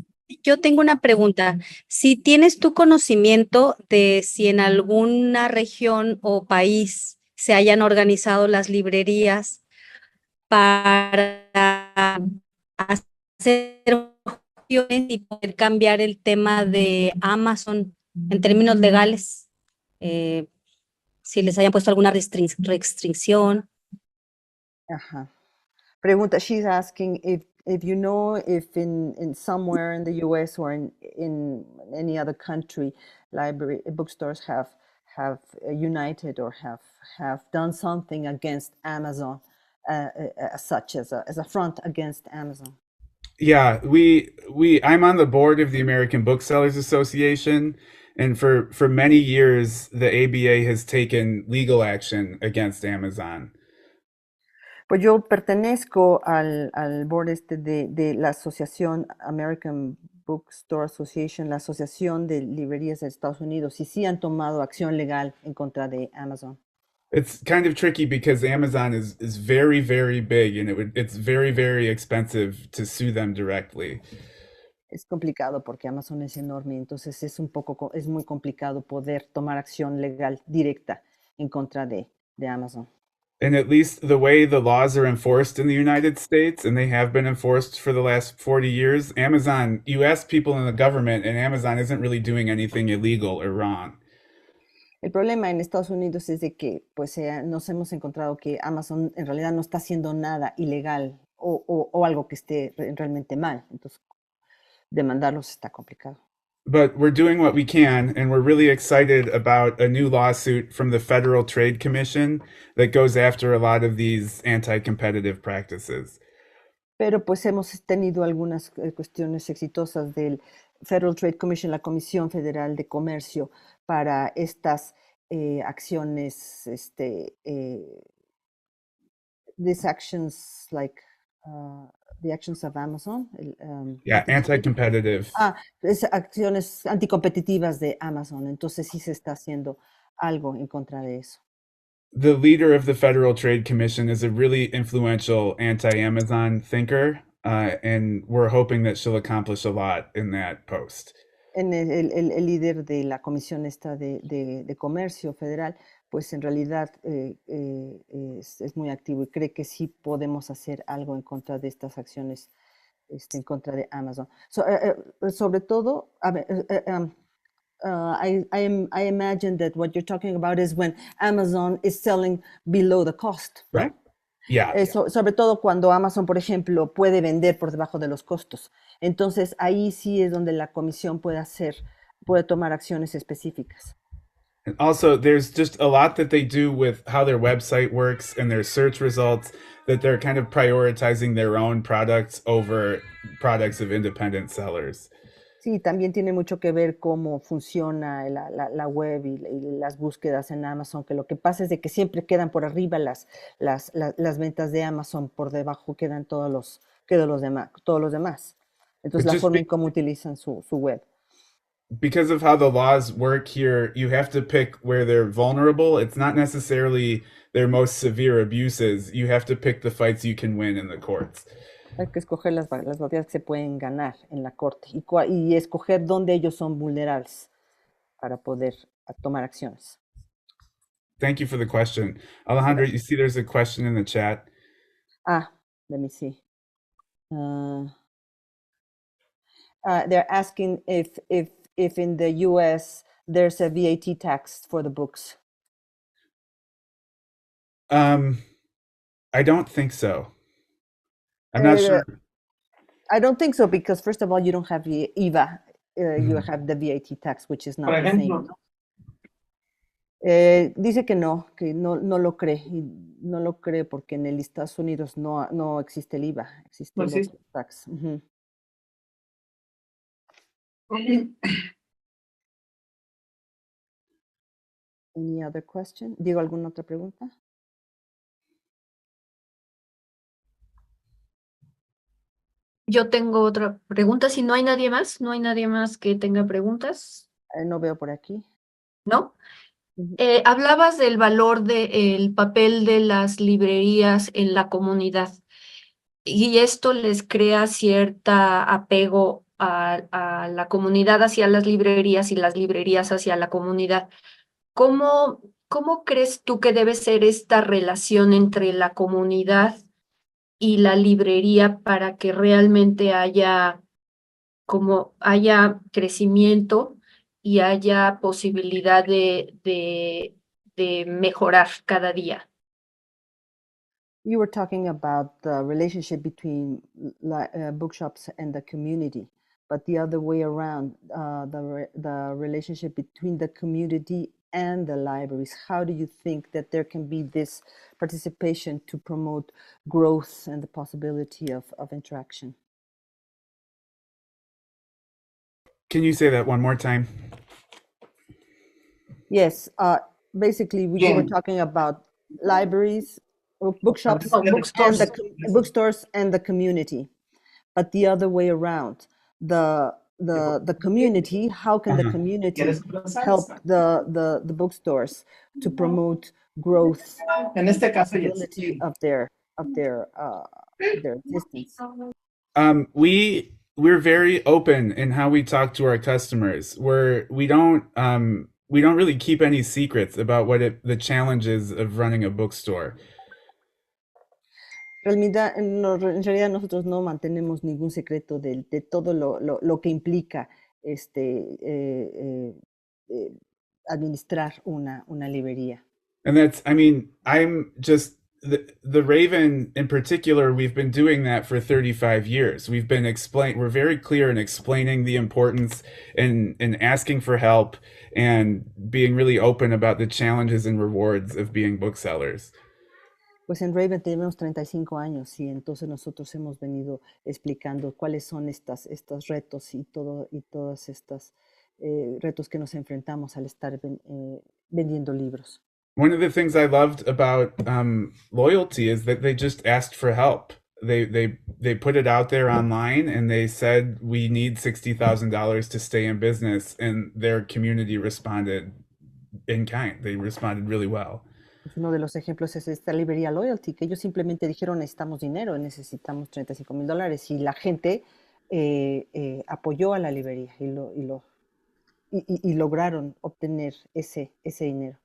yo tengo una pregunta. Si tienes tu conocimiento de si en alguna región o país se hayan organizado las librerías para hacer acciones y poder cambiar el tema de Amazon en términos legales, si les hayan puesto alguna restricción. Ajá. Pregunta, she's asking if you know if in somewhere in the US or in any other country, bookstores have united or have done something against Amazon, such as a front against Amazon. Yeah, I'm on the board of the American Booksellers Association, and for many years the ABA has taken legal action against Amazon. Pues yo pertenezco al board de la asociación American Bookstore Association, la asociación de librerías de Estados Unidos, y sí han tomado acción legal en contra de Amazon. It's kind of tricky because Amazon is very, very big, and it's very, very expensive to sue them directly. Es complicado porque Amazon es enorme, entonces es muy complicado poder tomar acción legal directa en contra de Amazon. And at least the way the laws are enforced in the United States, and they have been enforced for the last 40 years, Amazon, you ask people in the government, and Amazon isn't really doing anything illegal or wrong. El problema en Estados Unidos es de que pues, nos hemos encontrado que Amazon en realidad no está haciendo nada ilegal o algo que esté realmente mal. Entonces, demandarlos está complicado. But we're doing what we can, and we're really excited about a new lawsuit from the Federal Trade Commission that goes after a lot of these anti-competitive practices. Pero pues hemos tenido algunas cuestiones exitosas del Federal Trade Commission, la Comisión Federal de Comercio, para estas acciones, these actions like the actions of Amazon. Yeah, anti-competitive. Acciones anticompetitivas de Amazon. Entonces sí se está haciendo algo en contra de eso. The leader of the Federal Trade Commission is a really influential anti-Amazon thinker. and we're hoping that she'll accomplish a lot in that post. El líder de la comisión esta de comercio federal, pues en realidad es muy activo y cree que sí podemos hacer algo en contra de estas acciones, en contra de Amazon. Sobre todo, a ver, I imagine that what you're talking about is when Amazon is selling below the cost, ¿no? Right. Yeah. Sobre todo cuando Amazon, por ejemplo, puede vender por debajo de los costos. Entonces, ahí sí es donde la comisión puede tomar acciones específicas. And also, there's just a lot that they do with how their website works and their search results, that they're kind of prioritizing their own products over products of independent sellers. Sí, también tiene mucho que ver cómo funciona la web y las búsquedas en Amazon, que lo que pasa es de que siempre quedan por arriba las ventas de Amazon, por debajo quedan todos los demás. Entonces, la forma en cómo utilizan su web. Because of how the laws work here, you have to pick where they're vulnerable. It's not necessarily their most severe abuses. You have to pick the fights you can win in the courts. Hay que escoger las batallas que se pueden ganar en la corte y escoger dónde ellos son vulnerables para poder tomar acciones. Thank you for the question. Alejandra, you see there's a question in the chat. Let me see. They're asking if in the US there's a VAT tax for the books. I don't think so. I'm not sure. I don't think so because first of all, you don't have the IVA. You have the VAT tax, which is not the same. Dice que no lo cree. Y no lo cree porque en el Estados Unidos no existe el IVA, existe el otro tax. Any other question? Diego, ¿alguna otra pregunta? Yo tengo otra pregunta. Si no hay nadie más, que tenga preguntas. No veo por aquí. ¿No? Hablabas del valor del papel de las librerías en la comunidad y esto les crea cierta apego a la comunidad hacia las librerías y las librerías hacia la comunidad. ¿Cómo crees tú que debe ser esta relación entre la comunidad y la librería para que realmente haya crecimiento y haya posibilidad de mejorar cada día? You were talking about the relationship between bookshops and the community, but the other way around, the relationship between the community and the libraries. How do you think that there can be this participation to promote growth and the possibility of interaction? Can you say that one more time? Yes, basically we were talking about libraries, bookshops, bookstores and the community, but the other way around, the community, how can the community help the bookstores to promote growth and possibility of their existence? We're very open in how we talk to our customers. We don't really keep any secrets about the challenges of running a bookstore. En realidad nosotros no mantenemos ningún secreto de todo lo que implica administrar una librería. And I'm just the Raven in particular, we've been doing that for 35 years. We're very clear in explaining the importance and asking for help and being really open about the challenges and rewards of being booksellers. Pues en Raven tenemos 35 años y entonces nosotros hemos venido explicando cuáles son estos retos y todas estas retos que nos enfrentamos al estar vendiendo libros. One of the things I loved about Loyalty is that they just asked for help. They put it out there online and they said, we need $60,000 to stay in business, and their community responded in kind. They responded really well. Pues uno de los ejemplos es esta librería Loyalty, que ellos simplemente dijeron necesitamos dinero, necesitamos $35,000 y la gente apoyó a la librería y lograron obtener ese dinero.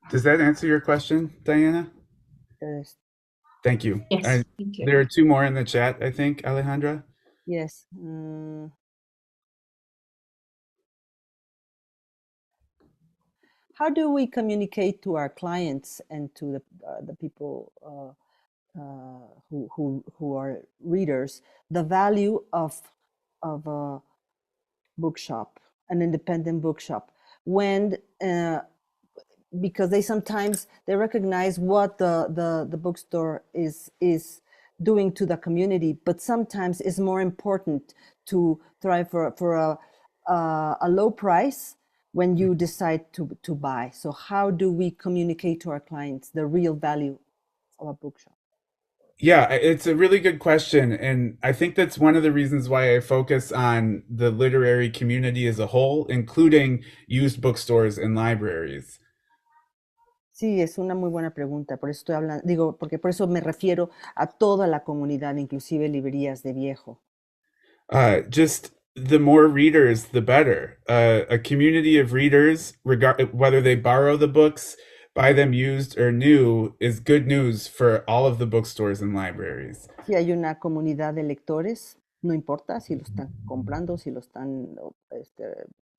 Does that answer your question, Diana? Entonces, Thank you. Yes, thank you. There are two more in the chat, I think, Alejandra. yes. How do we communicate to our clients and to the people who are readers the value of a bookshop, an independent bookshop, when because they sometimes they recognize what the bookstore is doing to the community, but sometimes it's more important to try for a low price when you decide to buy. So how do we communicate to our clients the real value of a bookshop? Yeah, it's a really good question. And I think that's one of the reasons why I focus on the literary community as a whole, including used bookstores and libraries. Sí, es una muy buena pregunta. Por eso estoy hablando, porque por eso me refiero a toda la comunidad, inclusive librerías de viejo. Just the more readers, the better. A community of readers, whether they borrow the books, buy them used or new, is good news for all of the bookstores and libraries. Si hay una comunidad de lectores, no importa si lo están comprando, si lo están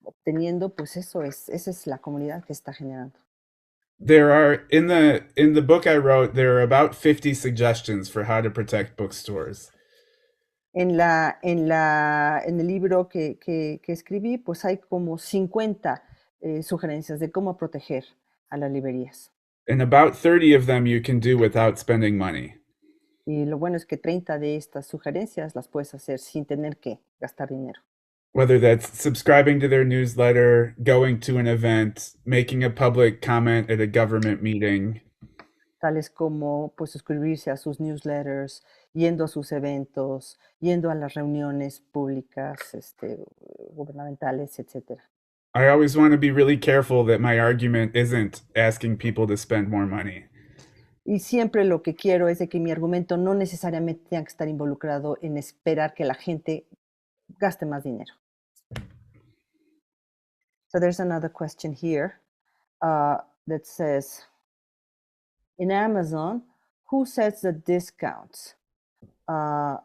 obteniendo, pues esa es la comunidad que está generando. There are in the book I wrote, there are about 50 suggestions for how to protect bookstores. En el libro que escribí, pues hay como 50 sugerencias de cómo proteger a las librerías. And about 30 of them you can do without spending money. Y lo bueno es que 30 de estas sugerencias las puedes hacer sin tener que gastar dinero. Whether that's subscribing to their newsletter, going to an event, making a public comment at a government meeting. Tales como pues suscribirse a sus newsletters, yendo a sus eventos, yendo a las reuniones públicas, gubernamentales, etc. I always want to be really careful that my argument isn't asking people to spend more money. Y siempre lo que quiero es de que mi argumento no necesariamente tenga que estar involucrado en esperar que la gente gaste más dinero. So there's another question here that says, in Amazon, who sets the discounts? The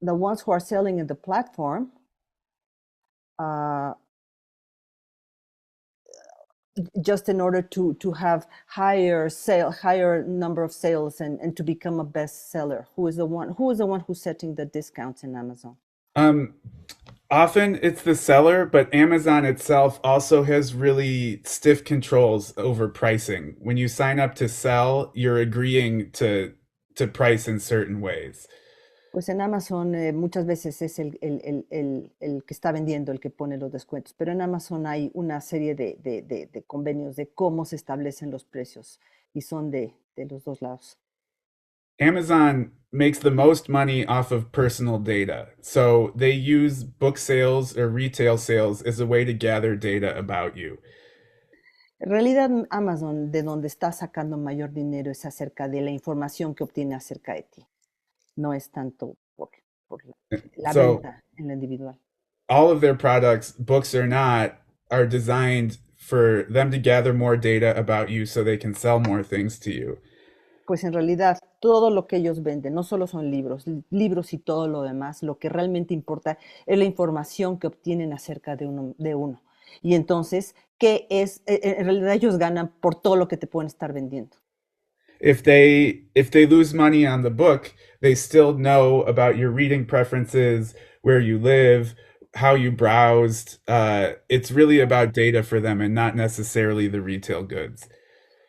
ones who are selling in the platform, just in order to have higher number of sales and to become a bestseller. Who is the one who's setting the discounts in Amazon? Often it's the seller, but Amazon itself also has really stiff controls over pricing. When you sign up to sell, you're agreeing to price in certain ways. Pues en Amazon muchas veces es el que está vendiendo el que pone los descuentos, pero en Amazon hay una serie de convenios de cómo se establecen los precios y son de los dos lados. Amazon makes the most money off of personal data. So they use book sales or retail sales as a way to gather data about you. En realidad, Amazon, de donde está sacando mayor dinero es acerca de la información que obtiene acerca de ti. No es tanto por la venta en lo individual. All of their products, books or not, are designed for them to gather more data about you so they can sell more things to you. Pues en realidad todo lo que ellos venden no solo son libros y todo lo demás, lo que realmente importa es la información que obtienen acerca de uno. Y entonces, en realidad ellos ganan por todo lo que te pueden estar vendiendo. If they lose money on the book, they still know about your reading preferences, where you live, how you browsed. It's really about data for them and not necessarily the retail goods.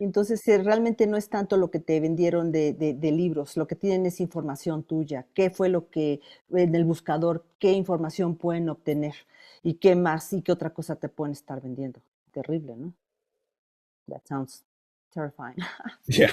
Entonces, realmente no es tanto lo que te vendieron de libros, lo que tienen es información tuya, qué fue lo que en el buscador, qué información pueden obtener y qué más y qué otra cosa te pueden estar vendiendo. Terrible, ¿no? That sounds terrifying. Yeah.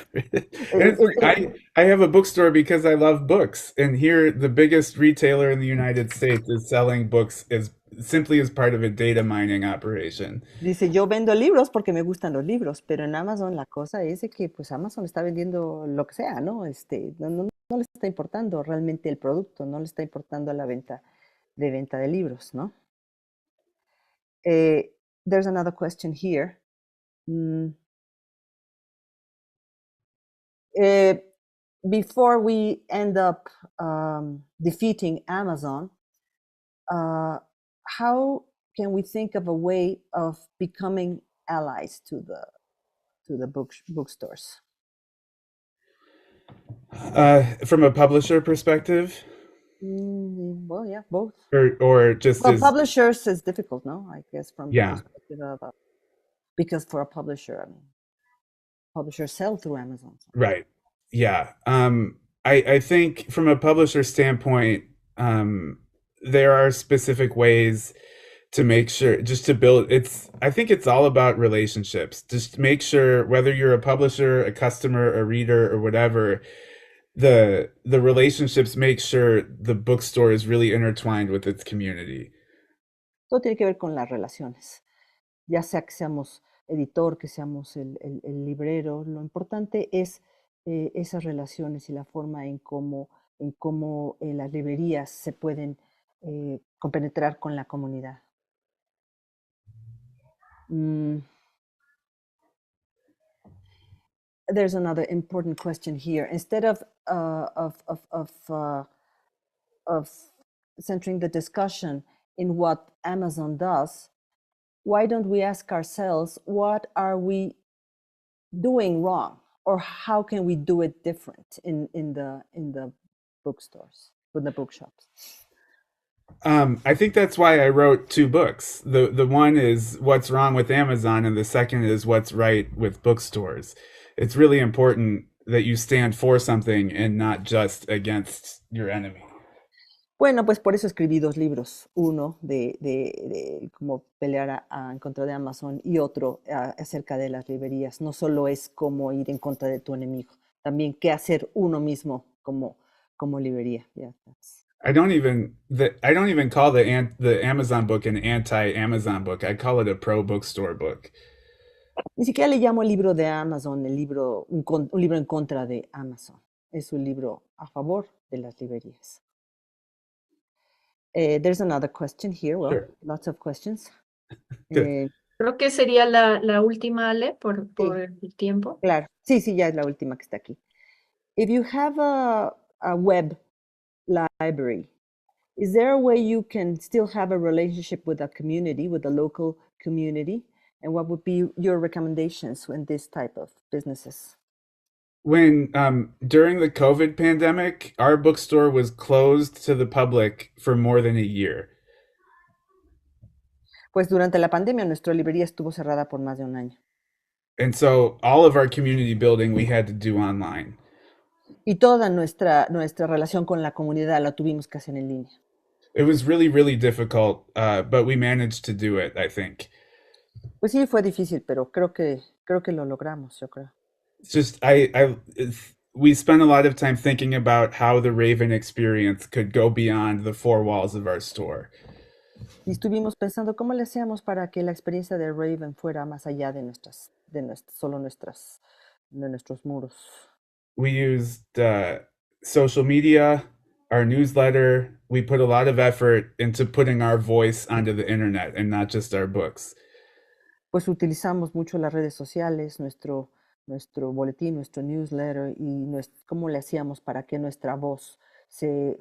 I have a bookstore because I love books. And here, the biggest retailer in the United States is selling books as simply as part of a data mining operation. Dice, yo vendo libros porque me gustan los libros, pero en Amazon la cosa es de que pues Amazon está vendiendo lo que sea, ¿no? No le está importando realmente el producto, no le está importando la venta de libros, ¿no? There's another question here. Before we end up defeating Amazon, how can we think of a way of becoming allies to the bookstores? From a publisher perspective, Well, yeah, both. or just Well, as publishers is difficult, no? I guess from the yeah, perspective of because for a publisher, I mean, publishers sell through Amazon. So. right, yeah. I think from a publisher standpoint, there are specific ways to make sure, just to build, I think it's all about relationships. Just make sure, whether you're a publisher, a customer, a reader, or whatever, the relationships make sure the bookstore is really intertwined with its community. Todo tiene que ver con las relaciones. Ya sea que seamos editor, que seamos el librero, lo importante es esas relaciones y la forma en cómo las librerías se pueden compenetrar con la comunidad. There's another important question here. Instead of centering the discussion in what Amazon does, why don't we ask ourselves, what are we doing wrong, or how can we do it different in the bookstores, with the bookshops? I think that's why I wrote two books. The one is What's Wrong with Amazon, and the second is What's Right with Bookstores. It's really important that you stand for something and not just against your enemy. Bueno, pues por eso escribí dos libros, uno de cómo pelear en contra de Amazon y otro acerca de las librerías. No solo es cómo ir en contra de tu enemigo, también qué hacer uno mismo como librería. Yeah, I don't even call the Amazon book an anti-Amazon book. I call it a pro-bookstore book. Ni siquiera le llamo el libro de Amazon, un libro en contra de Amazon. Es un libro a favor de las librerías. There's another question here. Well, Sure. lots of questions. Creo que sería la última, Ale, por el tiempo. Claro, sí, ya es la última que está aquí. If you have a web library, is there a way you can still have a relationship with a community, with the local community? And what would be your recommendations in this type of businesses? When during the COVID pandemic, our bookstore was closed to the public for more than a year. Pues durante la pandemia nuestra librería estuvo cerrada por más de un año. And so all of our community building we had to do online. Y toda nuestra relación con la comunidad la tuvimos que hacer en línea. It was really, really difficult, but we managed to do it, I think. Pues sí, fue difícil, pero creo que lo logramos, yo creo. It's just we spent a lot of time thinking about how the Raven experience could go beyond the four walls of our store. Y estuvimos pensando cómo le hacíamos para que la experiencia de Raven fuera más allá de nuestros muros. We used social media, our newsletter. We put a lot of effort into putting our voice onto the internet and not just our books. Pues utilizamos mucho las redes sociales, nuestro boletín, nuestro newsletter, y cómo le hacíamos para que nuestra voz se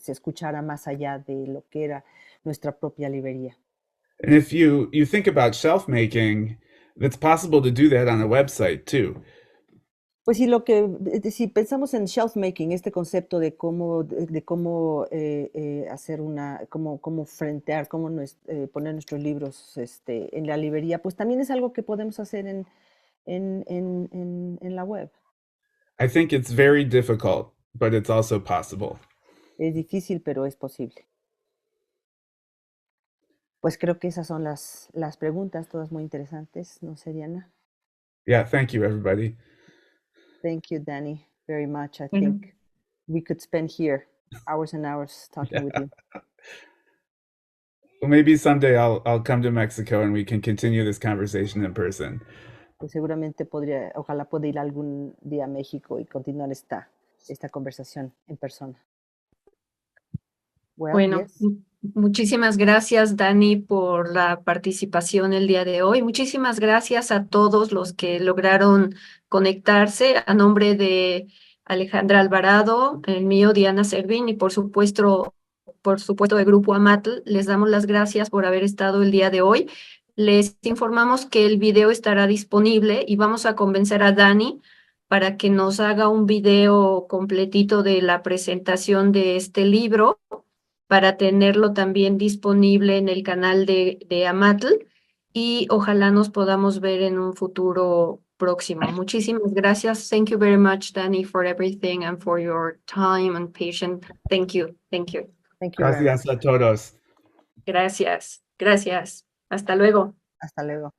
escuchara más allá de lo que era nuestra propia librería. And if you think about shelf making, it's possible to do that on a website too. Pues sí, si pensamos en shelf making, este concepto de cómo hacer cómo frentear, cómo poner nuestros libros en la librería, pues también es algo que podemos hacer en la web. I think it's very difficult, but it's also possible. Es difícil, pero es posible. Pues creo que esas son las preguntas, todas muy interesantes, ¿no sé, Diana? Yeah, thank you, everybody. Thank you, Danny, very much. I think we could spend here hours and hours talking with you. Well, maybe someday I'll come to Mexico and we can continue this conversation in person. Pues seguramente podría, ojalá pueda ir algún día a México y continuar esta conversación en persona. Well, Bueno, yes. muchísimas gracias, Dani, por la participación el día de hoy. Muchísimas gracias a todos los que lograron conectarse. A nombre de Alejandra Alvarado, el mío, Diana Servín, y por supuesto de Grupo Amatl, les damos las gracias por haber estado el día de hoy. Les informamos que el video estará disponible y vamos a convencer a Dani para que nos haga un video completito de la presentación de este libro, para tenerlo también disponible en el canal de Amatl, y ojalá nos podamos ver en un futuro próximo. Muchísimas gracias. Thank you very much, Danny, for everything and for your time and patience. Thank you. Thank you. Thank you very much. Gracias a todos. Gracias. Gracias. Hasta luego. Hasta luego.